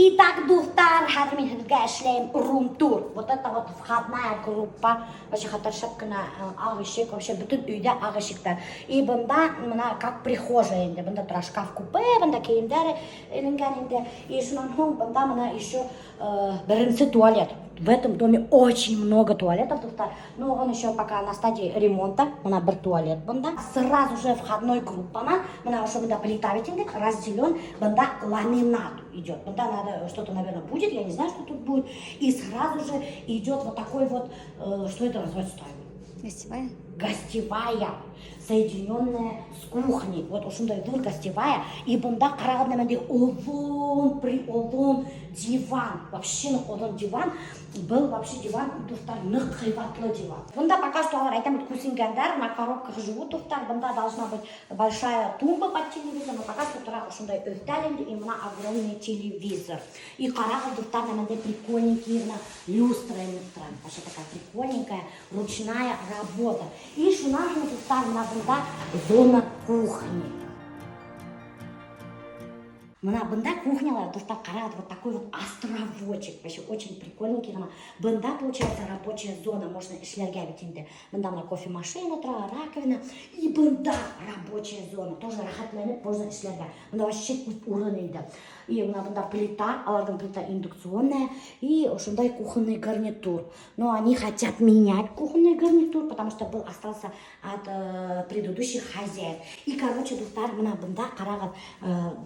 Итак, достар, хәзер мин сезгә эшләйм рум-тур. Вот это вот входная группа. Вообще хатыршып кына ак ишек, вообще бүтән өйдә ак ишектәр. И бында мына как прихожая инде. Бында тора шкаф-купе, бында киемдәр эленгән инде. И шуннан соң бында мына еще беренче туалет. В этом доме очень много туалетов, но он еще пока на стадии ремонта. Мына бір туалет бында. Сразу же входной группана. Мына уже бында плита ветендек, разделен, бында ламинат идет. Бында надо что-то, наверное, будет, я не знаю, что тут будет. И сразу же идет вот такой вот, что это называется? Гостевая? Гостевая, соединенная с кухней. Вот ушундай был гостевая. И бында карагандаманде улун, при улун диван. Вообще улун диван. Был вообще диван, туфтар, нахайватлы диван. Бында пока что айтам кусингендар, на коробках живут туфтар. Бында должна быть большая тумба под телевизор, но пока что тора ушундай öfталинде и мына огромный телевизор. И караган туфтар наманде прикольненькие люстра. Вообще такая прикольненькая ручная работа. И шунажно туфтар на бында зона кухни. Мына бында кухнялар, туфтар караган вот такой вот островочек. Вообще очень прикольненький. Бында получается рабочая зона, можно эшләргә бит инде. Бында мына кофемашина тора, раковина. И бында рабочая зона, тоже рахатланып можно эшләргә. Бында вообще күп урын инде. И бында плита, алардан плита индукционная и ушундай кухонный гарнитур. Но они хотят менять кухонный гарнитур, потому что был остался от предыдущих хозяев. И короче, туфтар мына бында караган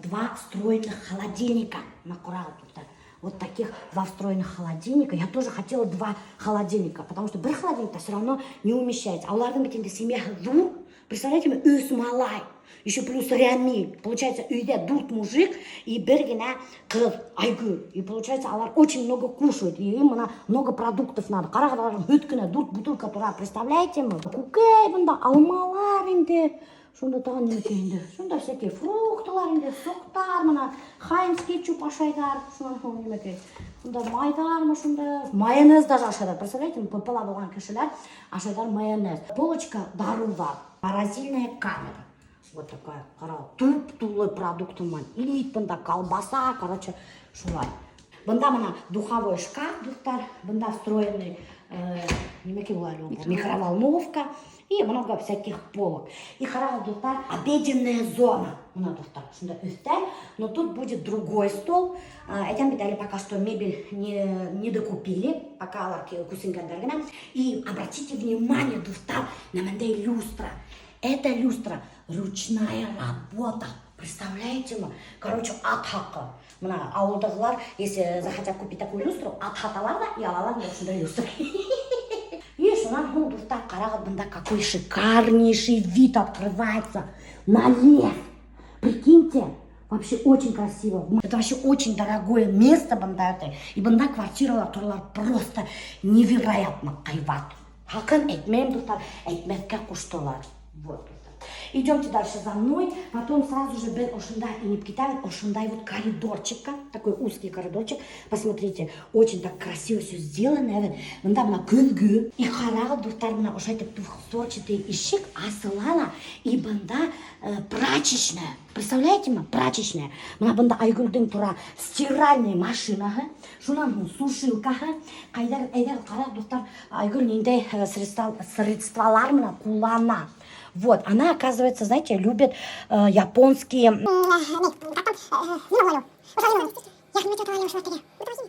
два встроенных холодильника на кураган туфтар. Вот таких два встроенных холодильника. Я тоже хотела два холодильника, потому что бір холодильник все равно не умещается. А у лардың бетінде семья зур, представляете, үс малай. Еще плюс рями. Получается, үйде дурт мужик и бергена кыз, айгүл. И получается, алар очень много кушают. И им много продуктов надо. Караган өткіне дурт бутылка тура, представляете мы? Кукей бында алмалар инде. Шунда тагын неме кейинде. Шунда всякие фруктылар инде, соктар, мына Хайнс кетчуп ашайдар. Шунан соң неме кей. Шунда майдар, шунда майонез даже ашайдар. Представляете, пыпыла болган кишилер ашайдар майонез. Полочка дарулар, морозильная камера. Вот такая, туп-тулы продукты ман. И бында колбаса, короче, шулай. Бында мына духовой шкаф, дуктар, бында встроенный микроволновка и много всяких полок. И хараган дуктар, обеденная зона. Мына дуктар, шунда өстәл, но тут будет другой стол. Этим битали пока что мебель не докупили, пока алар кусингендар. И обратите внимание, дуктар, на мандай люстра. Это люстра ручная работа. Представляете мы? Короче, от хака. Мына ауылдағылар, если захотят купить такую люстру, от хаталар да, и алалар шундай люстра. И шунан соң дуфтар караган бында какой шикарнейший вид открывается на лес. Прикиньте, вообще очень красиво. Это вообще очень дорогое место бында это. И бында квартиралар турлар просто невероятно кайват. Хакын әйтмәйм дуфтар, әйтмәскә куштылар. Вот. Идемте дальше за мной, потом сразу же был ошундай инеп кетабыз, ошундай вот коридорчикка, такой узкий коридорчик. Посмотрите, очень так красиво все сделано. Мында мына көзгү, и караган дуктар мына ошайтып двухстворчатый ишик асылана, и бында прачечная. Представляете ма? Прачечная. Мына бында Айгүлдүн тура стиральный машинаһы, шунан сушилкаһы, кайдар караган дуктар Айгүл ниндей средствалар мына куллана. Вот, она, оказывается, знаете, любит японские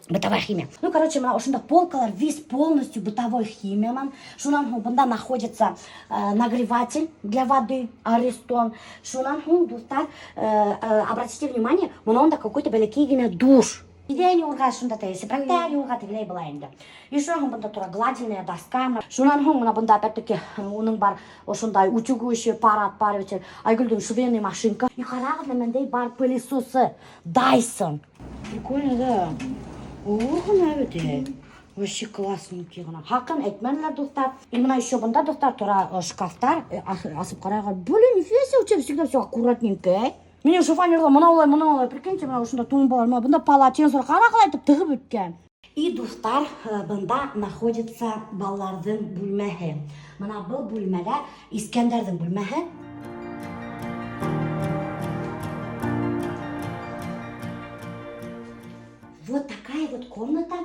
бытовая химия. Ну, короче, ошонда полкалар весь полностью бытовой химия. Шунан бында находится нагреватель для воды, Аристон. Шунан дуфтар, обратите внимание, монда какой-то белекигина душ. Идея не урга шунда те, если бактерии урга тегелей была инде. И шунан бында тура гладильная доска. Шунан мына бында опять-таки уның бар ошондай утюгующий аппарат бар ветер. Айгүлдүн швейная машинка. И караган мендей бар пылесосы Dyson. Прикольно, да. Ох, навете. Вообще классненький гына. Хакын әйтмәнләр дуктар. И мына еще бында дуктар тура шкафтар асып караган. Блин, нифига, у тебя всегда все аккуратненько. Менің шифонерлар мынаулай, прикиньте, мына ушунда тумбалар, бында полотенцелар каракалайтып тыгып өткөн. И дуктар, бында находится баллардын бүлмәһе. Мына бул бүлмәләр Искәндәрдин бүлмәһе. Вот такая вот комната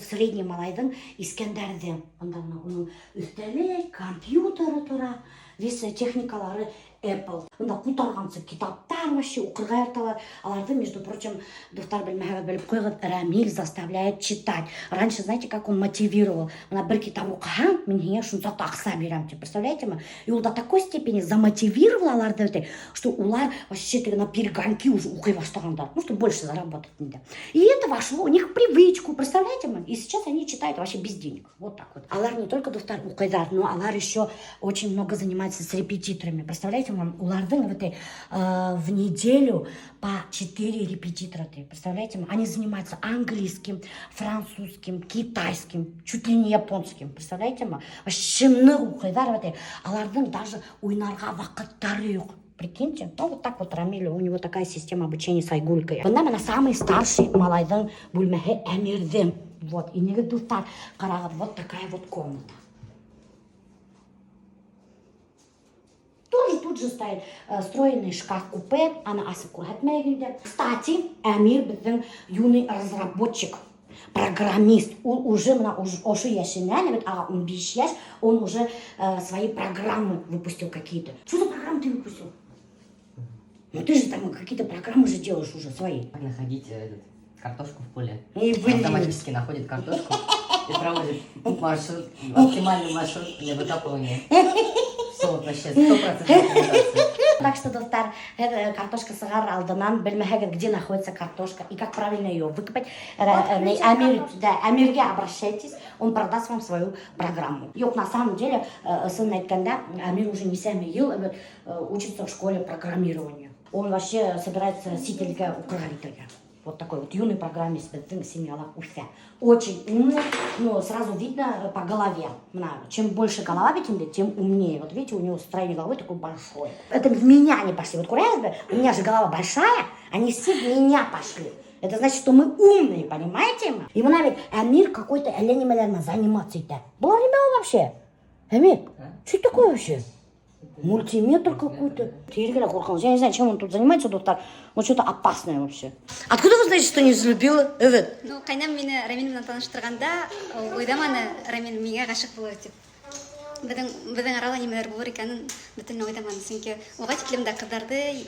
средний малайдың Искендерде. Onun üsteli, компьютері тұра, весь техникалары Apple. Онда құтарғансы китаптар вообще оқырға ерталар. Аларды, между прочим, достар білмәғат біліп қойғыд, Рамиль заставляет читать. Раньше, знаете, как он мотивировал? Она бір китап оқыған, мен ене шунсақты ақса берем. Представляете ма? И он до такой степени замотивировал аларды, что улар вообще на перегонки уже оқи баштағандар. Ну, что больше заработать надо. И это вошло у них в привычку, представляете ма? И сейчас они читают вообще без денег. Вот так вот. Алар не только достар оқидар, но алар еще очень много занимается с репетиторами. Представляете, улардың в неделю по 4 репетитора. Представляете? Они занимаются английским, французским, китайским, чуть ли не японским. Представляете? Вообще много уходар. Алардың даже ойнарға вақыттары yok. Прикиньте, ну вот так вот Рамиль, у него такая система обучения с Айгулькой. Она самый старший малайдың бөлмеге әмердем. Вот, и неге достар қарағат, вот такая вот комната. Тут же стоит встроенный шкаф-купе, она асыкурат мэгинде. Кстати, Амир біздің юный разработчик, программист. Он уже ошы яшинәне, а он 5 яш, он уже свои программы выпустил какие-то. Что за программы ты выпустил? Ну ты же там какие-то программы же делаешь уже свои. Как находить картошку в поле. И автоматически находит картошку и проводит маршрут, оптимальный маршрут для выкапывания. Все вот вообще 100%. Так что, достар, картошка сыгар алдынан, білмәгір, где находится картошка и как правильно ее выкопать. Амирге обращайтесь, он продаст вам свою программу. Yok, на самом деле, сын айтканда, Амир уже не 7 ел учится в школе программированию. Он вообще собирается сительге укрывателя. Вот такой вот юный программист, семья Уфя. Очень умный, но сразу видно по голове. Чем больше голова, тем умнее. Вот видите, у него строение головы такое большое. Это в меня они пошли. Вот Курязбе, у меня же голова большая, они все в меня пошли. Это значит, что мы умные, понимаете? Ему навіть Амир какой-то эленемелерно заниматься. Было время вообще? Амир, что это такое вообще? Мультиметр какой-то. Я не знаю, чем он тут занимается, доктор. Он что-то опасное вообще. Откуда вы знаете, что не взлюбила? Evet. Ну, қайнам мені Рамилмен таныштырғанда, ойдаманы Рамил миңа ғашық болады деп. Біздің арала немелер болар екенін бүтін ойдаманы. Сенке оға текілімді қыздарды,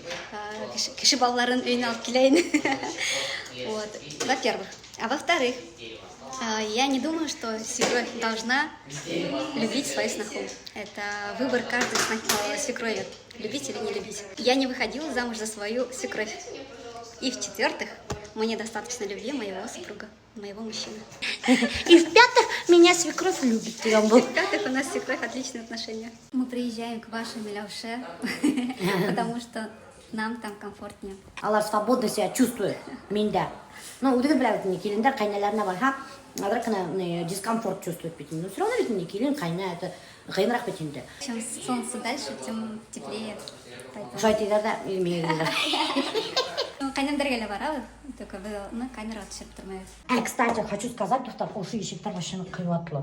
кіші балаларын үйіне алып келейін. Вот, во-первых. А во-вторых, я не думаю, что свекровь должна любить свою сноху. Это выбор каждой свекрови, любить или не любить. Я не выходила замуж за свою свекровь. И в-четвертых, мне достаточно любви моего супруга, моего мужчины. И в-пятых, меня свекровь любит. И в-пятых, у нас с свекровь отличные отношения. Мы приезжаем к вашей Миляуше, потому что нам там комфортнее. Алар свободно себя чувствует, минда. Ну, вот это, блядь, не килиндар, кайналарна баха, а дискомфорт чувствует питин. Но все равно ведь не килин, кайна, это кайнрах питинде. Чем солнце дальше, тем теплее. Шайтидарда, имею в виду. Ну, кайнамдарга барабыз, только мы камера отшиб турмайбыз. Кстати, хочу сказать, доктор, оши ешектер вообще накрыватлы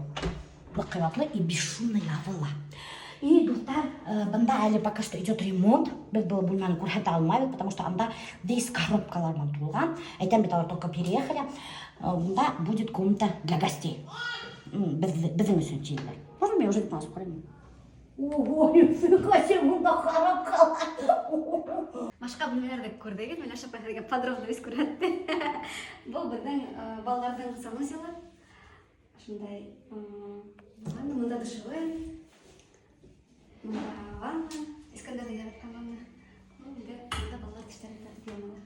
и бесшумно явыла. И доктор, банда әлі пока что идет ремонт. Біз было бульманы көрхет алмайды, потому что анда здесь коробкалармен тұрылған. Айтам бит алар только переехали. Бunda будет комната для гостей. Біздің үшін тиілді. Можно мне уже 15 көрейін? Ого, нифига себе, бunda коробкалар. Башқа бөлмелерді көрдеген, мен ашып деген подробно біз көрәтті. Бұл біздің балалардың санузелі. Шындай, мұнда душевой. Ванна, Искандер яратқан ванна. Мұнда балалар кіштерді демалы.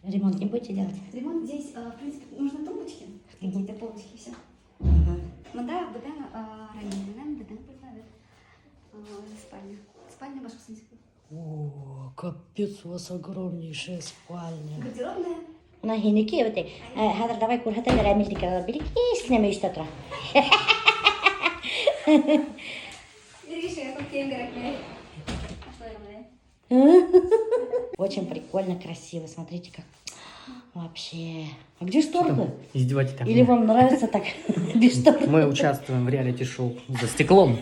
Ремонт не будете делать? Ремонт здесь, в принципе, нужны тумбочки, какие-то полочки, все. Мұнда бұдан Рамилінен, бұдан бөлмелер. Спальня. Спальня башқа сенсіпі. О, капец, у вас огромнейшая спальня. Гардеробная. Она хинеки, вот хадр давай курхатали Рамильдики, бери, если не мечта тра. Очень прикольно, красиво. Смотрите, как вообще. А где шторы? Издевайтесь там. Или вам нравится так без штор? Мы участвуем в реалити-шоу «За стеклом».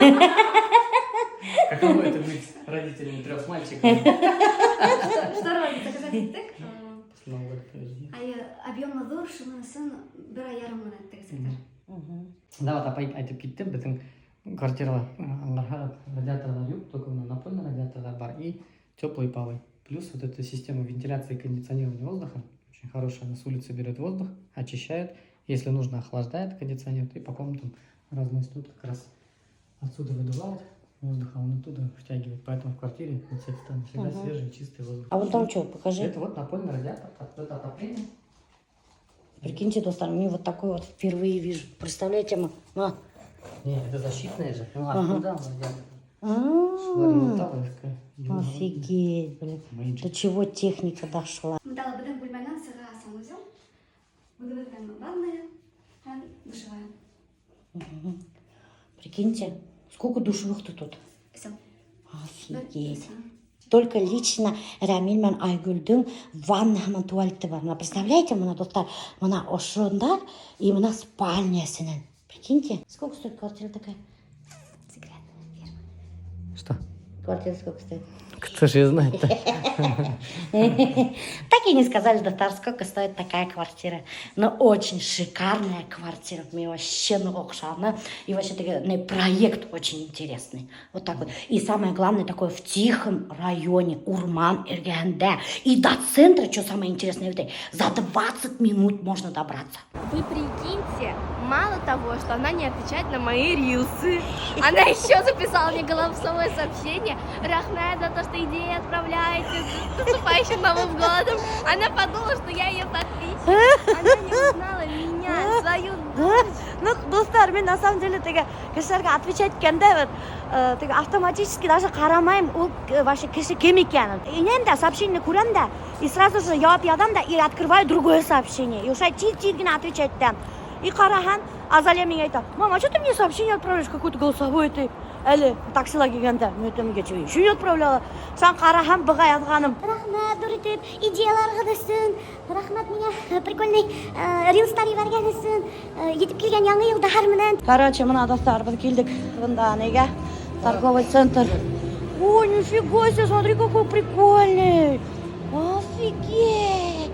Каково это быть родителями 3 мальчиков? Что робить? Заказать так? Новый год подожди. Объемы зор, шумасын бір айарым мына тегізгендер. Да, вот айтып кеттім, біздің квартирада аңғарға радиаторлар жоқ, только напольный радиаторлар бар и теплый павый. Плюс вот эта система вентиляции и кондиционирования воздуха очень хорошая. Она с улицы берет воздух, очищает. Если нужно, охлаждает, кондиционирует и по комнатам разносит. Тут как раз отсюда выдувает воздух, а он оттуда втягивает. Поэтому в квартире на всех странах всегда свежий, чистый воздух. А вон там что, покажи. Это вот напольный радиатор, это отопление. Прикиньте, достар, мне вот такой вот впервые вижу. Представляете, а? Не, это защитное же. Ну, откуда он радиатор? Офигеть, блин. До чего техника дошла. Дала біден бөлменен сыға санузел. Выдаваем ванная, хан душевая. Прикиньте, сколько душевых-то тут. Все. Офигеть. Только лично Рамиль мен Айгүлдің ванна мен туалеті бар. Мына представляете, мына достар, мына ошонда и мына спальнясының. Прикиньте, сколько стоит квартира такая? Секретная. Что? Квартира сколько стоит? Кто же знает-то? Так и не сказали, достар, сколько стоит такая квартира. Но очень шикарная квартира. Мне вообще окшарно. И вообще проект очень интересный. Вот так вот. И самое главное, такое в тихом районе. Урман, Иргенде. И до центра, что самое интересное, за 20 минут можно добраться. Вы прикиньте, мало того, что она не отвечает на мои рилсы, она еще записала мне голосовое сообщение. Рахмет за то, что идеи отправляете с наступающим Новым годом. Она подумала, что я ее подписчик. Она не узнала меня, свою дочь. Ну, достар, мен на самом деле кісілерге отвечать еткенде автоматически даже қарамаймын, ол вообще кіші кем екенін. Инем да сообщение көрем да, и сразу же жауап ядам да, и открываю другое сообщение. И уже тип-типгіне отвечать да. И қарахан, Азалия мне айтады: мама, что ты мне сообщение отправляешь, какой-то голосовой ты? Әлі таксила келгенде, мен өтемге чөй, еще не отправляла. Сан қарахан бұға язғаным. Рахмат, Дуритеп, идеялар қыдырсын. Рахмат, меня прикольный рилстар ебергенсің. Етіп келген яңы елдар менен. Короче, мына достар, біз келдік бұнда неге? Торговый центр. Ой, нифига себе, смотри, какой прикольный. Офигеть.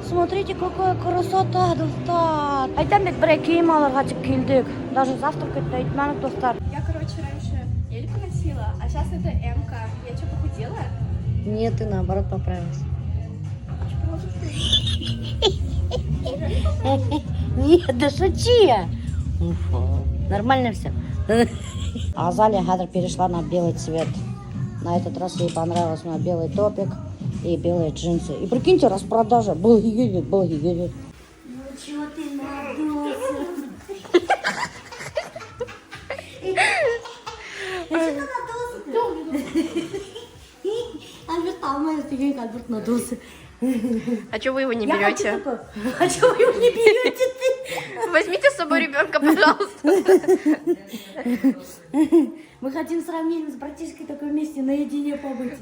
Смотрите, какая красота, достар. Айтам бет бір киім алырға чып келдік. Даже завтракать да айтманық, достар. Я, короче, раньше Эльку носила, а сейчас это М-ка. Я что, похудела? Нет, ты наоборот поправилась. Нет, да шучи я. Нормально все. А Азалия Хадр перешла на белый цвет. На этот раз ей понравился на белый топик и белые джинсы. И прикиньте, распродажа. Долгий едет. Ну чего ты надулся? Что надулся? Альберт, а моя фигня, Альберт надулся. А что вы его не берете? А чего вы его не берете ты? Возьмите с собой ребенка, пожалуйста. Мы хотим с Рамилем, с братишкой такой вместе наедине побыть.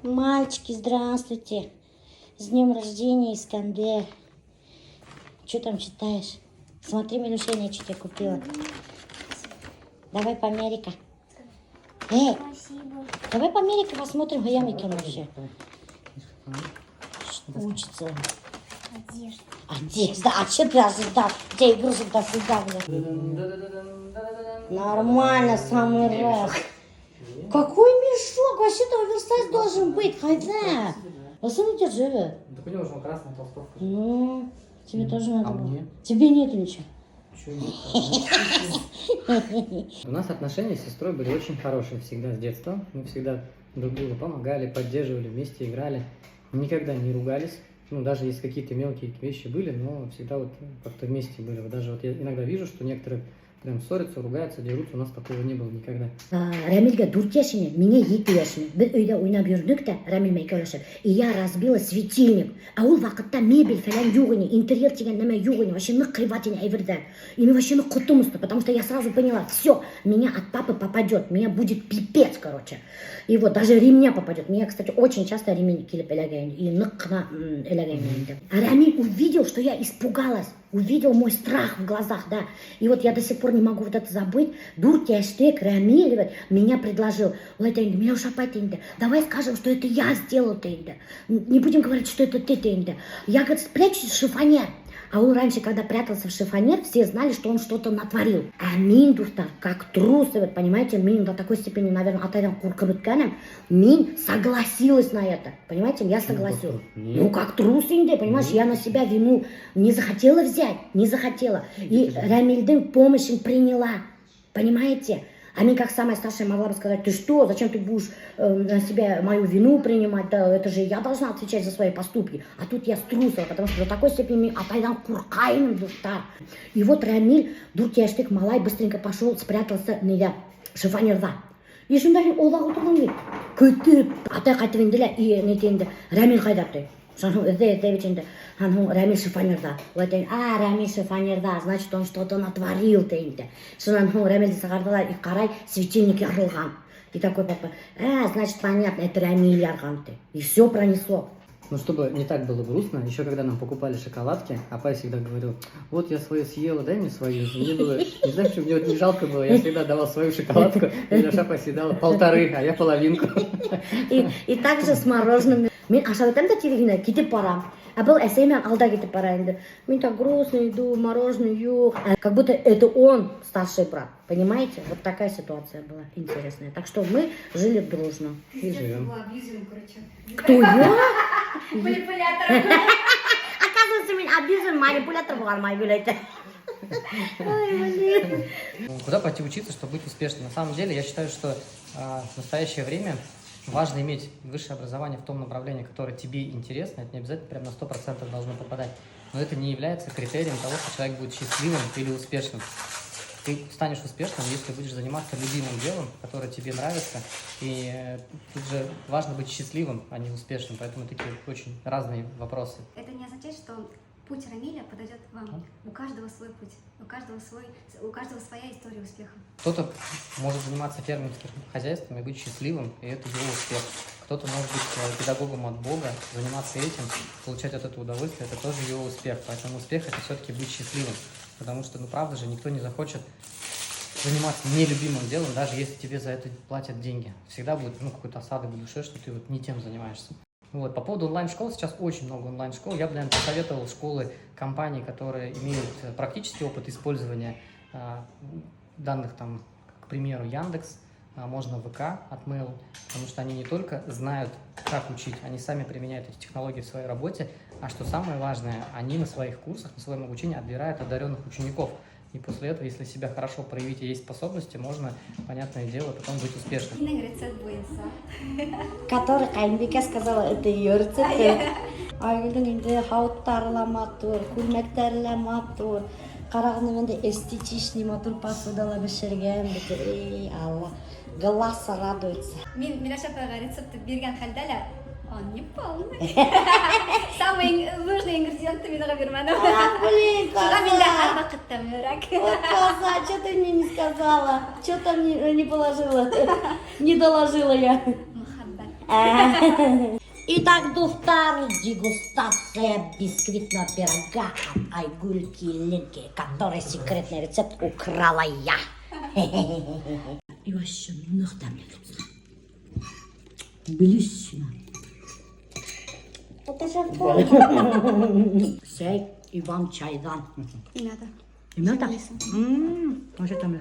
Мальчики, здравствуйте. С днем рождения, Искандер. Что там читаешь? Смотри, Милюшеня, что тебе купила. Давай помери-ка. Спасибо. Давай помери-ка посмотрим, Гаям вообще. Что учится? Одежда. А что ты ожидал? У тебя игрушек до свидания. Нормально, самый раз. Какой мешок? Вообще-то оверсайз должен быть, хотя. Посмотри, держи. Так у него же красная толстовка. Ну, тебе тоже надо А было. мне? Тебе нету ничего. У нас отношения с сестрой были очень хорошие всегда с детства. Мы всегда друг другу помогали, поддерживали, вместе играли. Никогда не ругались. Ну, даже если какие-то мелкие вещи были, но всегда вот как-то вместе были. Вот даже вот я иногда вижу, что некоторые прям ссорятся, ругаются, дерутся. У нас такого не было никогда. Рамильге 4 yaşında, mine 7 yaşında. Biz öyle oynab yürüdük de Рамиль ikkalashib. И я разбила светильник. А ол вақытта мебель falan yok ene, интерьер деген неме yok ene. Вообще нык криват ene айвырда. И мы вообще нык кутумысты, потому что я сразу поняла, все, меня от папы попадет, меня будет пипец, короче. И вот даже ремня попадет. Меня, кстати, очень часто ремень килеп элегейн. И нык кына элегейн. А Рамиль увидел, что я испугалась. увидел мой страх в глазах, да. И вот я до сих пор не могу вот это забыть. Дур Кештек Рамиль меня предложил. Меня уж опять давай скажем, что это я сделал ты. Не будем говорить, что это ты. Я, говорит, спрячусь в шифонер. А он раньше, когда прятался в шифонер, все знали, что он что-то натворил. А Мин, Дустар, как трус, вот, понимаете, Мин до такой степени, наверное, атайдан куркабытканым, Мин согласилась на это. Понимаете, я согласилась. Ну, как трус инде, понимаешь, я на себя вину не захотела взять, не захотела. И Рамильдин помощь им приняла, понимаете? А мне, как самая старшая, могла бы сказать, ты что, зачем ты будешь на себя мою вину принимать, да, это же я должна отвечать за свои поступки. А тут я струсила, потому что до такой степени атайдан куркайным дустар. И вот Рамиль, дуртяштык малай, быстренько пошел, спрятался неде, шифонерда. И шундай олақ отырған дейді, көтіп, атай қайтып енді, и нетенді, Рамиль қайдапты. Рамиль шифонерда. Рамиль шифонерда, значит, он что-то натворил. Рамиль сағардала, и қарай, светильник ярылған. И такой папа, значит, понятно, это Рамиль ярған. И все пронесло. Ну, чтобы не так было грустно, еще когда нам покупали шоколадки, Апай всегда говорил, вот я свою съела, дай мне свою. Мне было, не знаю, почему мне вот не жалко было, я всегда давал свою шоколадку, и наша Апай съедала 1,5, а я половинку. И также с мороженым. Мен ашабытам да телегіне кетіп барам. А был әсеймен алда кетіп бара енді. Мен так грустно иду, мороженое yok. Как будто это он, старший брат. Понимаете? Вот такая ситуация была интересная. Так что мы жили дружно. И живем. Кто я? Манипулятор. Оказывается, мен абьюзер, манипулятор болған майбилейті. Куда пойти учиться, чтобы быть успешным? На самом деле, я считаю, что в настоящее время важно иметь высшее образование в том направлении, которое тебе интересно. Это не обязательно прям на 100% должно попадать. Но это не является критерием того, что человек будет счастливым или успешным. Ты станешь успешным, если будешь заниматься любимым делом, которое тебе нравится. И тут же важно быть счастливым, а не успешным. Поэтому такие очень разные вопросы. Это не означает, что путь Рамиля подойдет вам. У каждого свой путь, у каждого своя история успеха. Кто-то может заниматься фермерским хозяйством и быть счастливым, и это его успех. Кто-то может быть педагогом от Бога, заниматься этим, получать от этого удовольствие, это тоже его успех. Поэтому успех — это все-таки быть счастливым. Потому что, ну правда же, никто не захочет заниматься нелюбимым делом, даже если тебе за это платят деньги. Всегда будет какой-то осадок в душе, что ты вот не тем занимаешься. Вот. По поводу онлайн-школ, сейчас очень много онлайн-школ. Я бы, наверное, посоветовал школы компаний, которые имеют практический опыт использования данных, там, к примеру, Яндекс, можно ВК от Mail, потому что они не только знают, как учить, они сами применяют эти технологии в своей работе, а что самое важное, они на своих курсах, на своем обучении отбирают одаренных учеников. И после этого, если себя хорошо проявить и есть способности, можно, понятное дело, потом быть успешным. Который Қайынбике сказала, это ее рецепт. Айгүлдің енді хауыттарла матур, күлмектерла матур, қарағының енді эстетичный матур посудала пішірген. Ей, Алла, глаз радуется. Мен ашапаға рецепті берген халдала, он не полный. Самый нужный ингредиент мен бермедім. Блин, Шуға менде әр вақытта мөрәк. Вот коза, что ты мне не сказала? Что ты мне не положила? Не доложила я. Итак, достар, дегустация бисквитного пирога от Айгульки Ленки, который секретный рецепт украла я. И вообще, нахтам Белиссимо. Это же вкусно. Сей и вам чайдан. Не надо. И мята? Вообще там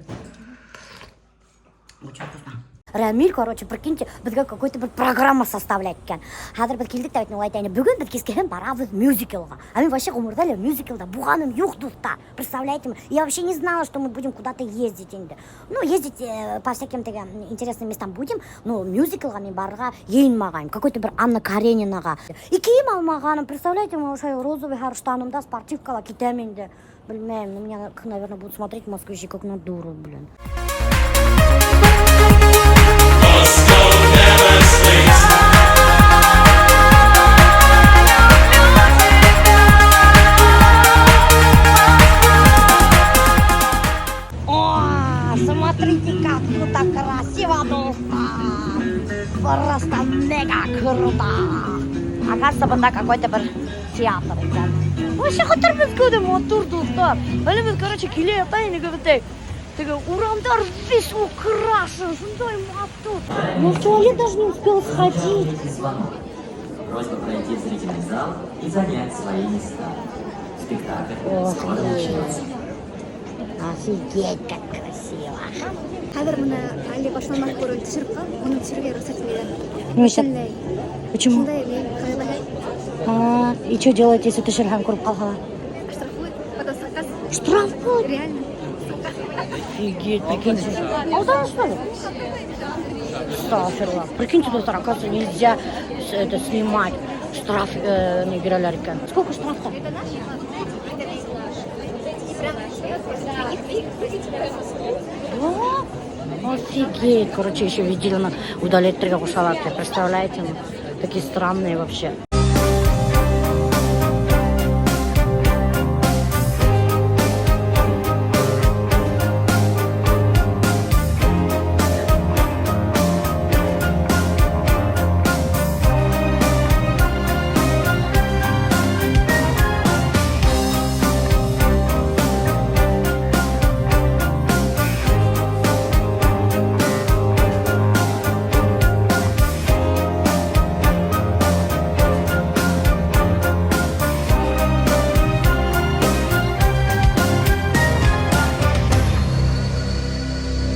очень вкусно. Рамиль, короче, прикиньте, бізге какой-то бір программа составлять екен. Қазір біз келдік та айтайын, бүгін біз кескенін барабыз мюзиклға. А мен вообще ғұмырда мюзиклда бұғаным жоқ, достар. Представляете, я вообще не знала, что мы будем куда-то ездить енді. Ну, ездить по всяким интересным местам будем, но мюзиклға мен барға ең мағайым. Какой-то бір Анна Каренинаға. И киім алмағаным, представляете, розовый харштанымда спортивкала кетем енді. Блин, на меня, наверное, будут смотреть москвичи как на дуру, блин. Смотрите, как тут красиво, достар! Просто мега круто! Оказывается, бында какой-то театр екен. Вообще қатырмыз көдім, отырды ұстап. Әліміз, короче, келе атайын егібіттей. Теге урамдар весь украшен, шундай матут. Но в туалет даже не успел сходить. Звонок. Просьба пройти в зрительный зал и занять свои места. Спектакль скоро начнется. Офигеть, как красиво. Қазір мұны әлде башламақ көріп түсіріп қал, оны түсіруге рұқсат етмейді. Почему? Почему? Сондай И что делать, если ты шерхан курып қалғала? штрафует, потом заказ. Штраф будет? Реально. Офигеть, прикиньте. Алдан, что ли? Стаферла. Прикиньте, тут, оказывается, нельзя это снимать. Штраф не играли. Сколько штраф-то? Это наш и прям Офигеть. Короче, еще видели на удалить 3 шалатки. Представляете? Такие странные вообще.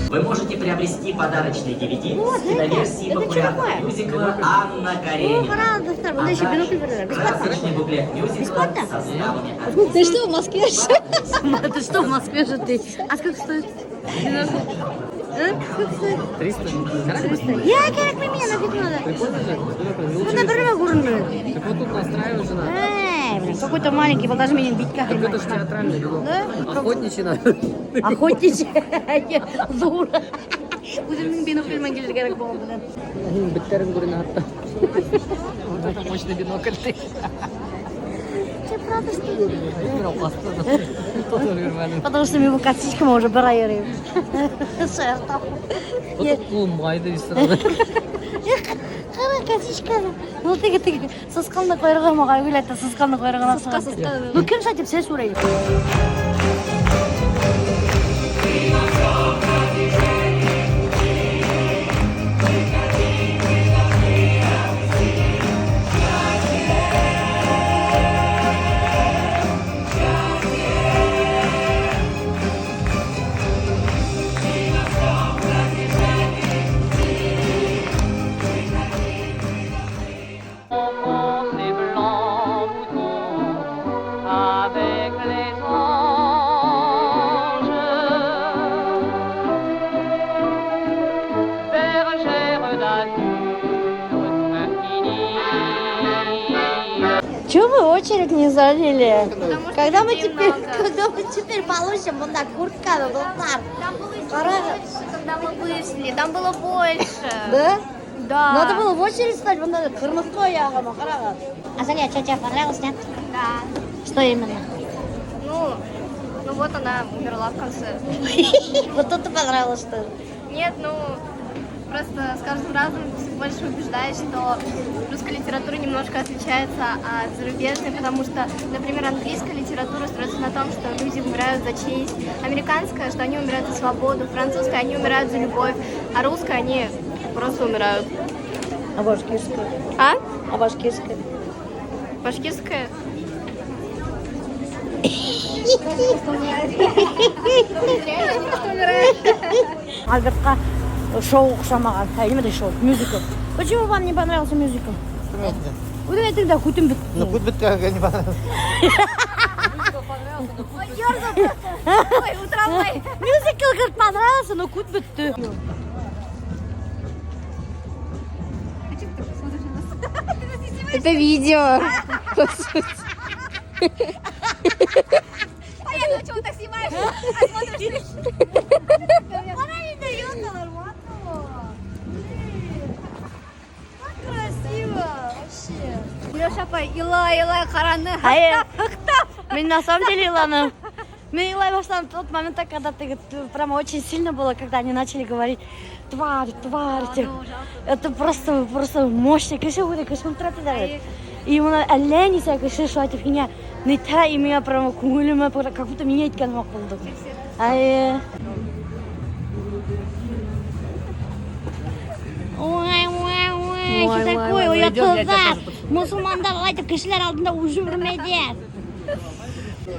Вы можете приобрести подарочный DVD с киноверсией популярного мюзикла «Анна Каренина». Красочный буклет мюзикла со ставами. Ты что, в Москве? Ты что, в Москве же ты? А сколько стоит? 300. Я керек мне нафиг надо. Куда дорога гурны? Так вот тут настраиваешь же надо. Блин, какой-то маленький, покажи мне битка. Так это же театральный билет. Да? Охотничий надо. Охотничий. Дура. Өзімнің бинокльмен келер керек болды. Біттерін көріне атты. Вот это мощный бинокль ты. Ты правда что ли? Потому что мы косичками уже бараем. Шерта. Майды сразу. Қара косичканы. Ну ты сасқанды қойырған маған ойлайды, сасқанды қойырған ақсыға. Ну кім сәтіп сен сұрайды? Чего вы очередь не залили? Когда мы теперь получим вот так куртками, вот так? Там было чуть, когда мы вышли, там было больше. Да? Да. Надо было в очередь стать, вот надо кырмыской ягома, хорошо. Азалия, что тебе понравилось, нет? Да. Что именно? Ну вот она умерла в конце. Вот тут понравилось, что ли? Нет, просто с каждым разом все больше убеждаюсь, что русская литература немножко отличается от зарубежной, потому что, например, английская литература строится на том, что люди умирают за честь, американская, что они умирают за свободу, французская, они умирают за любовь, а русская, они просто умирают. А башкирская? А башкирская? Башкирская? Альбертқа шоу ұқсамаған. Немене шоу? Мюзикл. Почему вам не понравился мюзикл? Вы давайте тогда кутим бит. Ну, кут бит как не понравилось. Ой, утрамай! Мюзикл как понравился, но кут битті. Это видео. Понятно, почему так снимаешь, а смотришь Она не дает нормально. Как красиво вообще. Леша, апай, илай, қараны. Мен на самом деле Илана. Мен илай баштан тот момент, когда ты прямо очень сильно было, когда они начали говорить тварь. Это просто мощно. Кеше будет, кеше тратить. И мына әллә нисә кеше шайтып меня нетә и меня прямо күңелемә как будто меня әйткән вак булды. Ай. Ой, что такое? Ой, отказать. Мусульмандар айтып кешеләр алдында ужим үрмәйдә.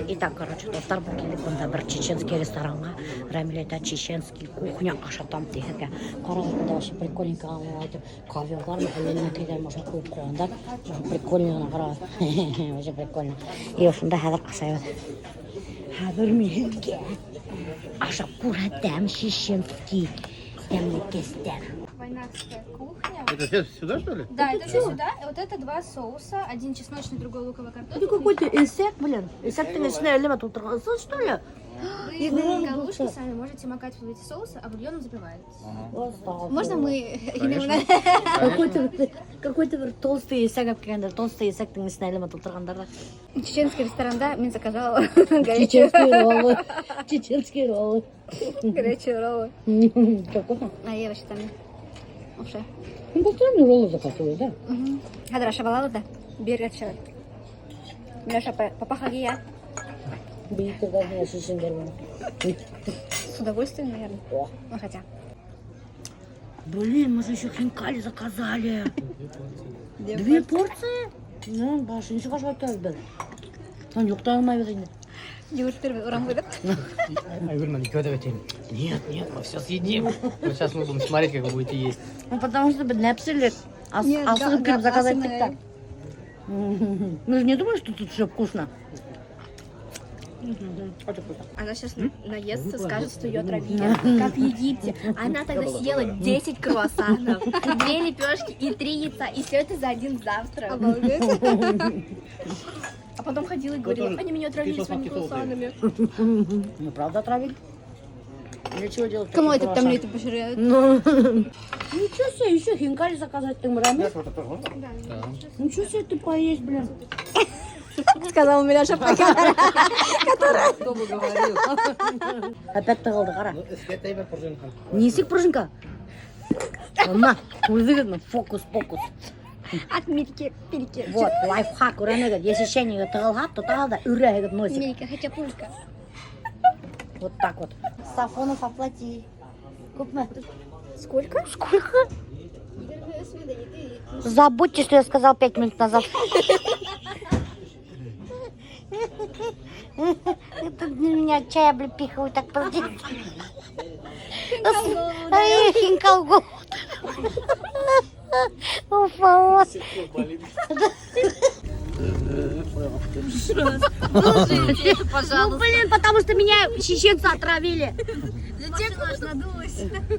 Итак, короче, достар, бұл келдік бұнда бір чеченский ресторанға. Рамиль айтады, чеченский кухня ашатам дегенге. Қараңыз, бұнда вообще прикольненько айтып, коверлар ма, әлемнен кейдер можно қойып қойғанда. Прикольно қараңыз. Вообще прикольно. И осында хәзір қасайбыз. Хәзір меге ашап күрәтәм чеченский тәмлекестер. Войнавская кухня. Это все сюда, что ли? Да, это все сюда. И вот это два соуса. Один чесночный, другой луково-картофельный. Это какой-то инсект, блин. Инсектный элемент тут, что ли? Вы галушки сами можете макать в эти соусы, а бульоном запиваетесь. Можно мы... Какой-то бір толстый инсект келгенде, толстый инсектің ішіне элемент отырғандарда. Чеченский ресторанда мен заказала Чеченские роллы. горячие роллы. Что, вкусно? А я вообще там вообще. Ну, постоянно роллы заказываю, да? Хадра шабалала да? Бергат шабал. Миша, папахаги я. Бейте даже чеченгер. С удовольствием, наверное. О. Ну, хотя. Блин, мы же еще хинкали заказали. 2 порции? Ну, Баша, ничего же айтпайбыз біз. Жоқтай алмайбыз енді. Девушка урам выйдет. Айгүл, екеуі де өтейін. Нет, мы все съедим. Вот сейчас мы будем смотреть, как вы будете есть. Ну, потому что біз нәпсілік. Нет, Асығып келіп заказать асығып. тік-так. Мы же не думаем, что тут все вкусно. Очень вкусно. Она сейчас наестся, скажет, что ее отравили. Как в Египте. Она тогда съела 10 круассанов, 2 лепешки и 3 яйца. И все это за один завтрак. Обалдеть. А потом ходила и говорила, тоже они меня отравили своими круассанами. Ну, правда отравили? Для чего делать Кому такие это там круассаны? лето пожирают? Ну, ничего себе, еще хинкали заказать тем раме. Ничего себе ты поесть, блин. Сказал Миляша пока. Кто бы говорил? Опять тығылды, қара. Это имя пружинка. Не ісік пружинка? На, өзі видно, фокус-покус. Отметки, переки. Вот, лайфхак, үремегет. Если шенеге тығылға, то тағы да үрегет носик. Мелька, хотя пулька. Вот так вот. Сафонов оплати. Купме. Сколько? Сколько? Забудьте, что я сказал 5 минут назад. Тут меня чай облепихивают, так подожди. Ай, хинкал в голову. Уфа, ну, блин, потому что меня чеченцы отравили. Зачем ты надулась?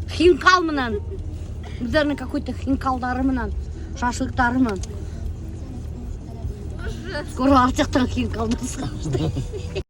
Хинкал мынан. Наверное, какой-то хинкалдары мынан. Шашлыктары мынан. Скоро артықтан хинкалды